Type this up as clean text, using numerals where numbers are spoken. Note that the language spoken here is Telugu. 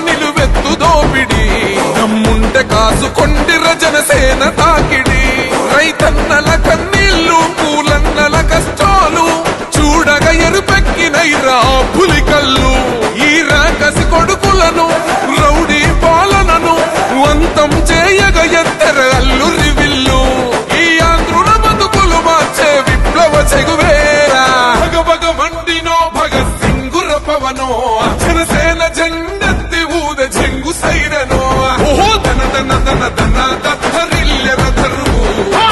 నిలువెత్తు దోపిడి దమ్ముంటే కాసుకొండిర జనసేన తాకిడి రైతన్నల కన్నీళ్లు పూలన్నల కష్టాలు చూడగా ఎరుపెక్కినైరా పులికల్లు ఈ రాకసి కొడుకులను రౌడీ పాలనను వంతం చేయగ ఎత్తర అల్లురి విల్లు ఈ ఆంధ్రుల బతుకులు మార్చే విప్లవ చెగువేరా భగ భగ మండినో భగత్ సింగుర పవనో జనసేన జెండా